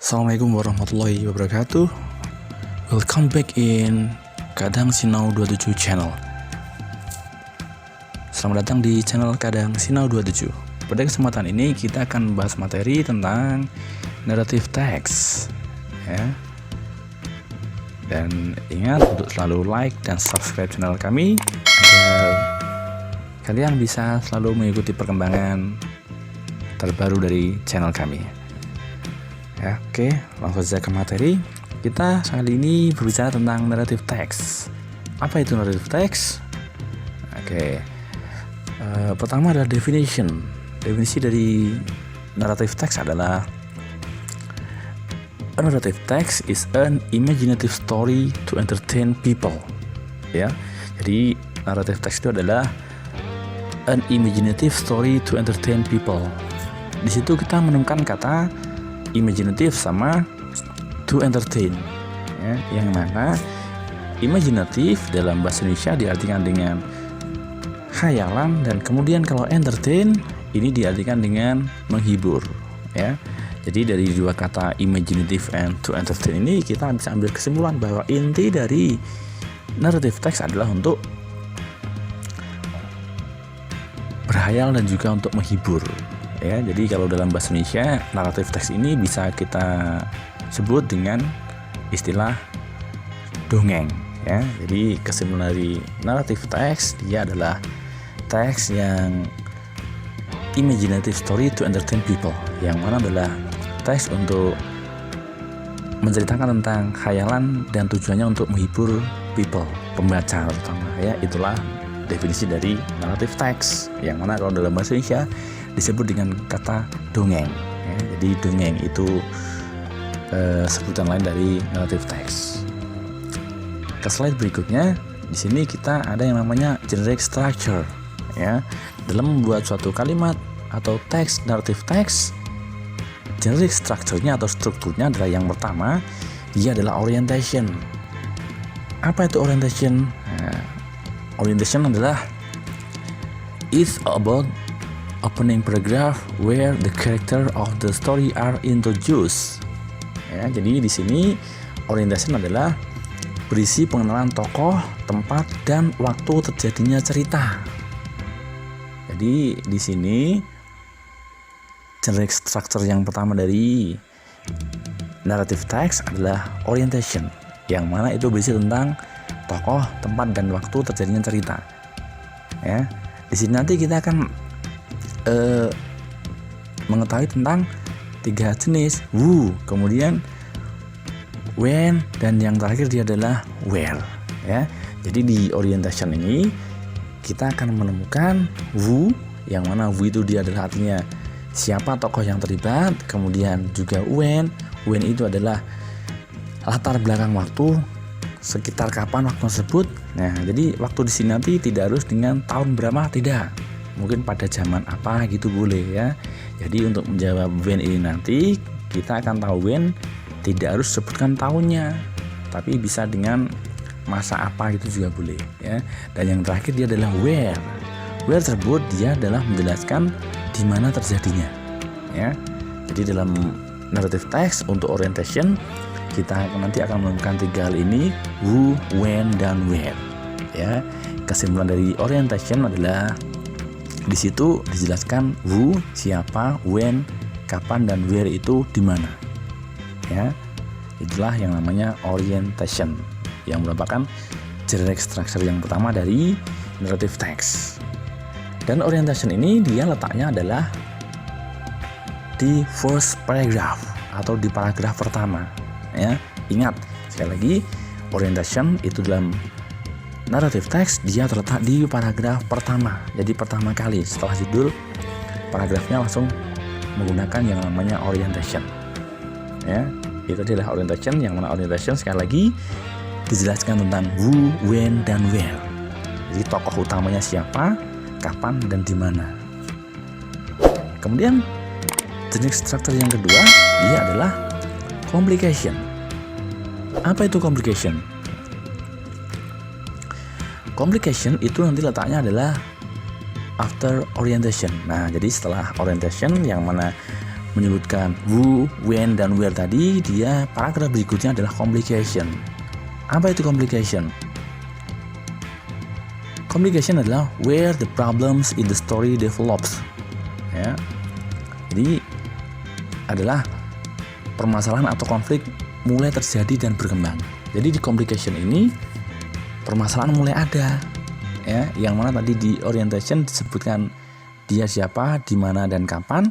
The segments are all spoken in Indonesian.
Assalamualaikum warahmatullahi wabarakatuh. Welcome back in Kadang Sinau 27 channel. Selamat datang di channel Kadang Sinau 27. Pada kesempatan ini kita akan membahas materi tentang narrative text ya. Dan ingat untuk selalu like dan subscribe channel kami agar kalian bisa selalu mengikuti perkembangan terbaru dari channel kami. Ya, oke, langsung saja ke materi. Kita kali ini berbicara tentang narrative text. Apa itu narrative text? Oke, pertama adalah definition. Definisi dari narrative text adalah a narrative text is an imaginative story to entertain people. Ya, jadi narrative text itu adalah an imaginative story to entertain people. Di situ kita menemukan kata imaginative sama to entertain ya, yang mana imaginative dalam bahasa Indonesia diartikan dengan khayalan, dan kemudian kalau entertain ini diartikan dengan menghibur ya. Jadi dari dua kata imaginative and to entertain ini kita bisa ambil kesimpulan bahwa inti dari narrative text adalah untuk berhayal dan juga untuk menghibur ya. Jadi kalau dalam bahasa Indonesia narrative text ini bisa kita sebut dengan istilah dongeng ya. Jadi kesimpulan dari narrative text, dia adalah teks yang imaginative story to entertain people, yang mana adalah teks untuk menceritakan tentang khayalan dan tujuannya untuk menghibur people, pembaca terutama ya. Itulah definisi dari narrative text, yang mana kalau dalam bahasa Indonesia disebut dengan kata dongeng ya. Jadi dongeng itu sebutan lain dari narrative text. Ke slide berikutnya, di sini kita ada yang namanya generic structure ya. Dalam membuat suatu kalimat atau teks narrative text, generic structure-nya atau strukturnya adalah yang pertama, dia adalah orientation. Apa itu orientation? Orientation adalah it's about opening paragraph where the character of the story are introduced. Ya, jadi di sini orientation adalah berisi pengenalan tokoh, tempat, dan waktu terjadinya cerita. Jadi di sini generic structure yang pertama dari narrative text adalah orientation, yang mana itu berisi tentang tokoh, tempat, dan waktu terjadinya cerita. Ya, di sini nanti kita akan mengetahui tentang tiga jenis, who, kemudian when, dan yang terakhir dia adalah where ya. Jadi di orientation ini kita akan menemukan who, yang mana who itu dia adalah artinya siapa tokoh yang terlibat, kemudian juga when itu adalah latar belakang waktu, sekitar kapan waktu tersebut. Nah, jadi waktu di sini nanti tidak harus dengan tahun berapa, tidak, mungkin pada zaman apa gitu boleh ya. Jadi untuk menjawab when ini nanti kita akan tahu when tidak harus sebutkan tahunnya, tapi bisa dengan masa apa itu juga boleh ya. Dan yang terakhir dia adalah where tersebut dia adalah menjelaskan di mana terjadinya ya. Jadi dalam narrative text untuk orientation kita nanti akan menemukan tiga hal ini, who, when, dan where ya. Kesimpulan dari orientation adalah di situ dijelaskan who siapa, when kapan, dan where itu di mana ya. Itulah yang namanya orientation, yang merupakan generic structure yang pertama dari narrative text. Dan orientation ini dia letaknya adalah di first paragraph atau di paragraf pertama ya. Ingat sekali lagi, orientation itu dalam narrative text dia terletak di paragraf pertama. Jadi pertama kali setelah judul, paragrafnya langsung menggunakan yang namanya orientation ya. Itu adalah orientation, yang mana orientation sekali lagi dijelaskan tentang who, when, dan where. Jadi tokoh utamanya siapa, kapan, dan di mana. Kemudian jenis struktur yang kedua dia adalah complication. Apa itu complication? Complication itu nanti letaknya adalah after orientation. Nah, jadi setelah orientation, yang mana menyebutkan who, when, dan where tadi, dia paragraf berikutnya adalah complication. Apa itu complication? Complication adalah where the problems in the story develops. Ya. Jadi adalah permasalahan atau konflik mulai terjadi dan berkembang. Jadi di complication ini permasalahan mulai ada, ya, yang mana tadi di orientation disebutkan dia siapa, di mana, dan kapan.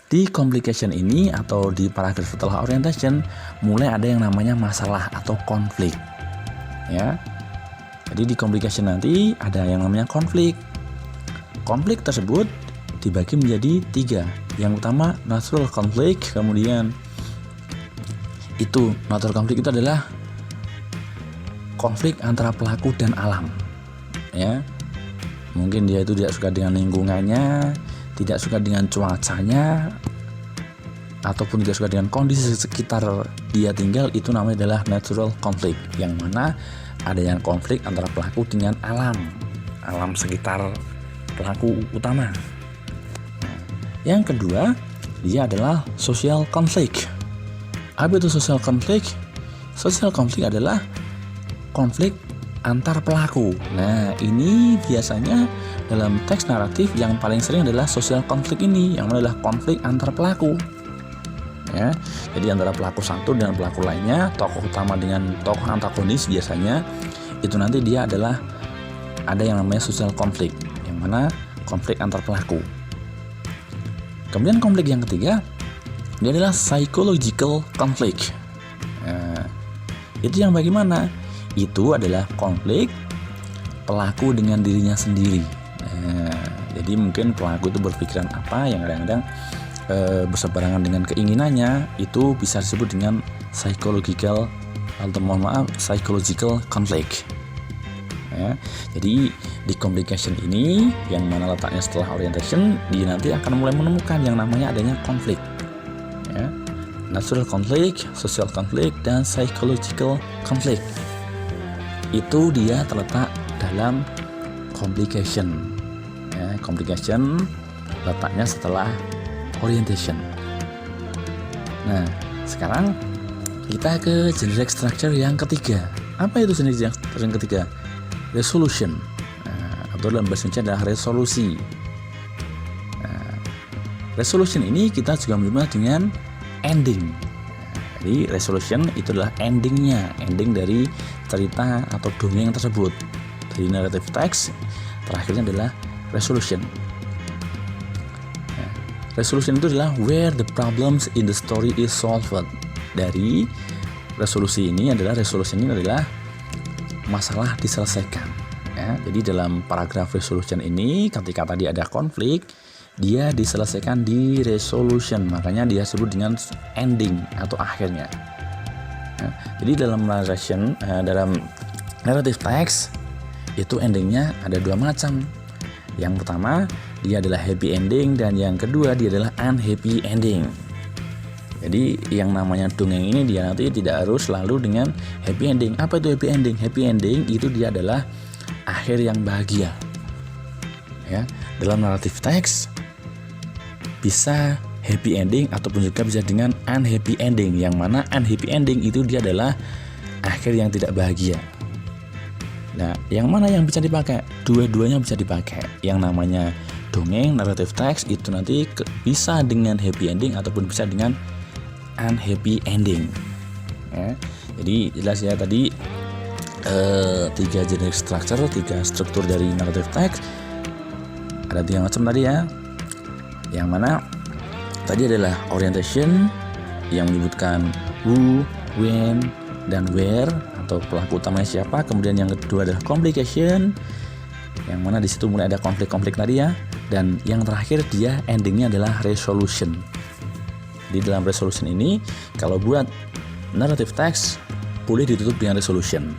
Di complication ini atau di paragraf setelah orientation mulai ada yang namanya masalah atau konflik, ya. Jadi di complication nanti ada yang namanya konflik. Konflik tersebut dibagi menjadi 3. Yang utama natural conflict, kemudian itu natural conflict itu adalah konflik antara pelaku dan alam, ya. Mungkin dia itu tidak suka dengan lingkungannya, tidak suka dengan cuacanya, ataupun tidak suka dengan kondisi sekitar dia tinggal. Itu namanya adalah natural conflict, yang mana ada yang konflik antara pelaku dengan alam sekitar pelaku utama. Yang kedua, dia adalah social conflict. Apa itu social conflict? Social conflict adalah konflik antar pelaku. Nah, ini biasanya dalam teks naratif yang paling sering adalah social conflict ini, yang mana adalah konflik antar pelaku. Ya, jadi antara pelaku satu dan pelaku lainnya, tokoh utama dengan tokoh antagonis biasanya itu nanti dia adalah ada yang namanya social conflict, yang mana konflik antar pelaku. Kemudian konflik yang ketiga, dia adalah psychological conflict. Nah, itu yang bagaimana? Itu adalah konflik pelaku dengan dirinya sendiri. Nah, jadi mungkin pelaku itu berpikiran apa yang kadang-kadang berseberangan dengan keinginannya, itu bisa disebut dengan psychological conflict. Ya, jadi di complication ini yang mana letaknya setelah orientation, dia nanti akan mulai menemukan yang namanya adanya konflik. Ya, natural conflict, social conflict, dan psychological conflict. Itu dia terletak dalam complication. Ya, complication letaknya setelah orientation. Nah, sekarang kita ke generic structure yang ketiga. Apa itu generic structure yang ketiga? Resolution. Nah, atau dalam bahasa Indonesia adalah resolusi. Nah, resolution ini kita juga menyebutnya dengan ending. Jadi resolution itu adalah ending dari cerita atau dongeng tersebut. Dari narrative text, terakhirnya adalah resolution. Resolution itu adalah where the problems in the story is solved. Dari resolusi ini adalah masalah diselesaikan. Ya, jadi dalam paragraf resolution ini, ketika tadi ada konflik, dia diselesaikan di resolution. Makanya dia sebut dengan ending atau akhirnya. Ya, jadi dalam narrative text itu endingnya ada 2 macam. Yang pertama, dia adalah happy ending, dan yang kedua dia adalah unhappy ending. Jadi yang namanya dongeng ini dia nanti tidak harus selalu dengan happy ending. Apa itu happy ending? Happy ending itu dia adalah akhir yang bahagia. Ya, dalam narrative text bisa happy ending ataupun juga bisa dengan unhappy ending. Yang mana unhappy ending itu dia adalah akhir yang tidak bahagia. Nah, yang mana yang bisa dipakai? Dua-duanya bisa dipakai. Yang namanya dongeng, narrative text itu nanti bisa dengan happy ending ataupun bisa dengan unhappy ending. Ya, jadi jelas ya tadi 3 generic structure, 3 struktur dari narrative text. Ada 3 macam tadi ya. Yang mana tadi adalah orientation yang menyebutkan who, when, dan where atau pelaku utamanya siapa. Kemudian yang kedua adalah complication, yang mana di situ mulai ada konflik-konflik tadi ya. Dan yang terakhir dia endingnya adalah resolution. Di dalam resolution ini kalau buat narrative text boleh ditutup dengan resolution.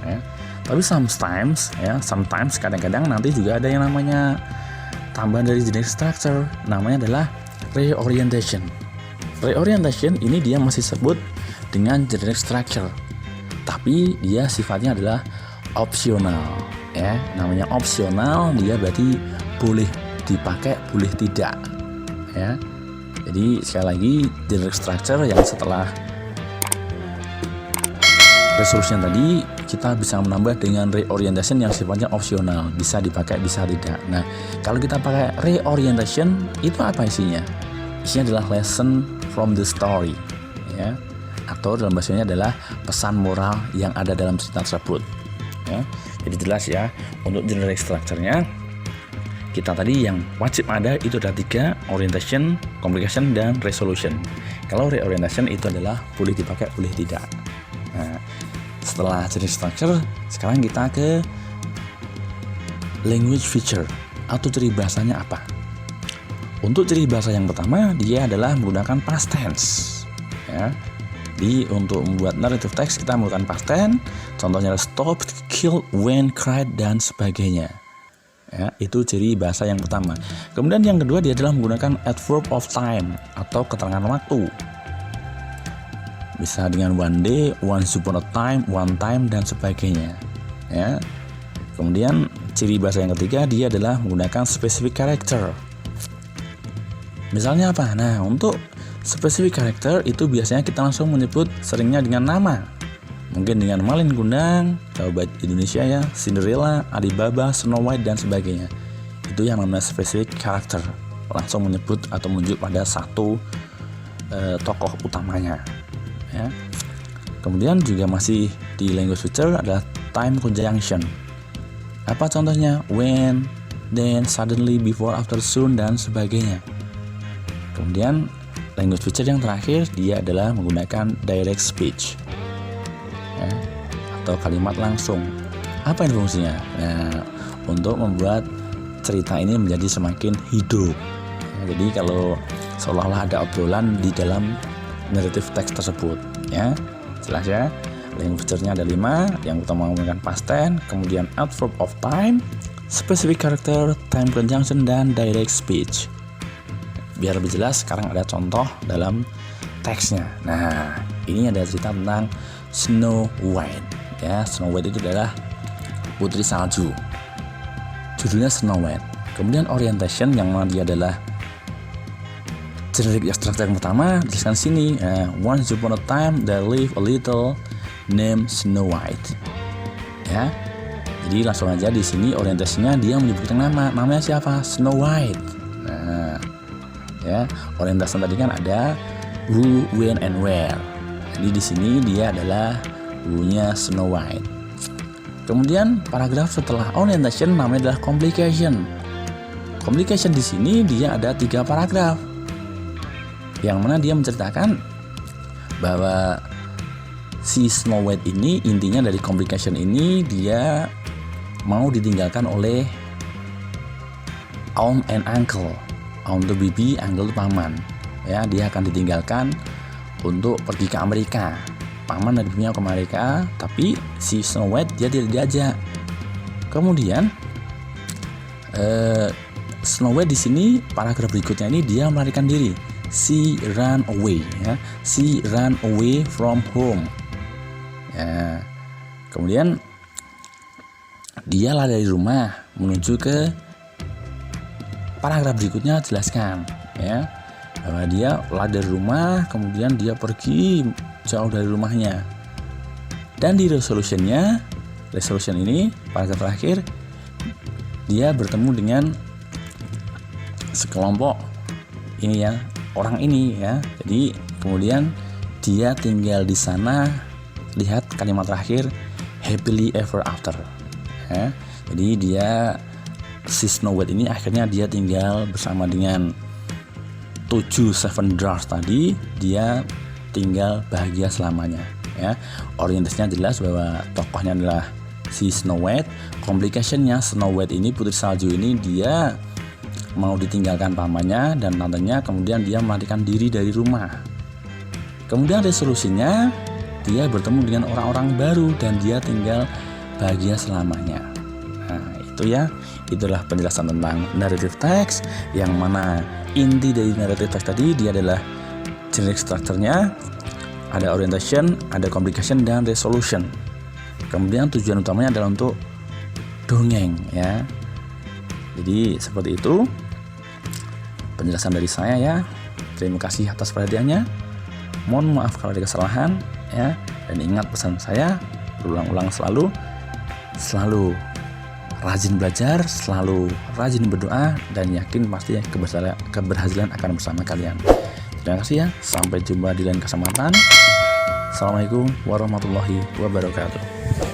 Ya. Tapi sometimes kadang-kadang nanti juga ada yang namanya tambahan dari generic structure, namanya adalah reorientation. Reorientation ini dia masih sebut dengan generic structure, tapi dia sifatnya adalah opsional. Ya, namanya opsional, dia berarti boleh dipakai, boleh tidak. Ya, Jadi sekali lagi, generic structure yang setelah resolution tadi, kita bisa menambah dengan reorientation yang sifatnya opsional, bisa dipakai bisa tidak. Nah, kalau kita pakai reorientation itu apa isinya? Isinya adalah lesson from the story, ya, atau dalam bahasanya adalah pesan moral yang ada dalam cerita tersebut, ya. Jadi jelas ya, untuk generic structure-nya kita tadi yang wajib ada itu ada 3, orientation, complication, dan resolution. Kalau reorientation itu adalah boleh dipakai boleh tidak. Nah, setelah generic structure, sekarang kita ke language feature atau ciri bahasanya apa. Untuk ciri bahasa yang pertama, dia adalah menggunakan past tense, ya. Jadi untuk membuat narrative text kita menggunakan past tense, contohnya stop, kill, when, cried, dan sebagainya. Ya, itu ciri bahasa yang pertama. Kemudian yang kedua, dia adalah menggunakan adverb of time atau keterangan waktu. Bisa dengan one day, once upon a time, one time, dan sebagainya. Ya. Kemudian ciri bahasa yang ketiga, dia adalah menggunakan specific character. Misalnya apa? Nah, untuk specific character itu biasanya kita langsung menyebut seringnya dengan nama. Mungkin dengan Malin Kundang, Sahabat Indonesia ya, Cinderella, Alibaba, Snow White, dan sebagainya. Itu yang namanya specific character. Langsung menyebut atau menunjuk pada satu tokoh utamanya. Ya. Kemudian juga masih di language feature adalah time conjunction. Apa contohnya? When, then, suddenly, before, after, soon, dan sebagainya. Kemudian language feature yang terakhir dia adalah menggunakan direct speech, ya, atau kalimat langsung. Apa ini fungsinya? Nah, untuk membuat cerita ini menjadi semakin hidup. Ya, jadi kalau seolah-olah ada obrolan di dalam narrative text tersebut, ya. Jelas ya. Language feature-nya ada 5. Yang pertama menggunakan past tense, kemudian adverb of time, specific character, time conjunction, dan direct speech. Biar lebih jelas, sekarang ada contoh dalam teksnya. Nah, ini ada cerita tentang Snow White. Ya, Snow White itu adalah putri salju. Judulnya Snow White. Kemudian orientation yang mana dia adalah generic structure yang pertama dijelaskan sini. Once upon a time there lived a little named Snow White. Ya, jadi langsung aja di sini orientasinya dia menyebutkan nama. Namanya siapa? Snow White. Nah, ya, orientasi tadi kan ada who, when, and where. Jadi di sini dia adalah who-nya Snow White. Kemudian paragraf setelah orientation namanya adalah complication. Complication di sini dia ada 3 paragraf. Yang mana dia menceritakan bahwa si Snow White ini, intinya dari complication ini dia mau ditinggalkan oleh aunt and uncle. Aunt itu bibi, uncle itu paman. Ya, dia akan ditinggalkan untuk pergi ke Amerika. Paman dan bibinya ke Amerika, tapi si Snow White dia tidak diajak. Kemudian Snow White di sini paragraf berikutnya ini dia melarikan diri. She ran away, ya. She ran away from home. Ya. Kemudian dia lari dari rumah menuju ke paragraf berikutnya jelaskan, ya, bahwa dia lari dari rumah, kemudian dia pergi jauh dari rumahnya. Dan di resolution ini paragraf terakhir dia bertemu dengan sekelompok ini ya, orang ini ya. Jadi kemudian dia tinggal di sana. Lihat kalimat terakhir, happily ever after. Ya. Jadi dia si Snow White ini akhirnya dia tinggal bersama dengan 7 dwarfs tadi, dia tinggal bahagia selamanya. Ya. Orientasinya jelas bahwa tokohnya adalah si Snow White. Complication-nya Snow White ini, putri salju ini, dia mau ditinggalkan pamannya dan tantenya, kemudian dia melarikan diri dari rumah. Kemudian resolusinya dia bertemu dengan orang-orang baru dan dia tinggal bahagia selamanya. Nah, itu ya, itulah penjelasan tentang narrative text, yang mana inti dari narrative text tadi dia adalah generic structure-nya, ada orientation, ada complication, dan resolution. Kemudian tujuan utamanya adalah untuk dongeng ya. Jadi seperti itu penjelasan dari saya ya. Terima kasih atas perhatiannya. Mohon maaf kalau ada kesalahan ya. Dan ingat pesan saya, berulang-ulang selalu rajin belajar, selalu rajin berdoa, dan yakin pasti keberhasilan akan bersama kalian. Terima kasih ya. Sampai jumpa di lain kesempatan. Assalamualaikum warahmatullahi wabarakatuh.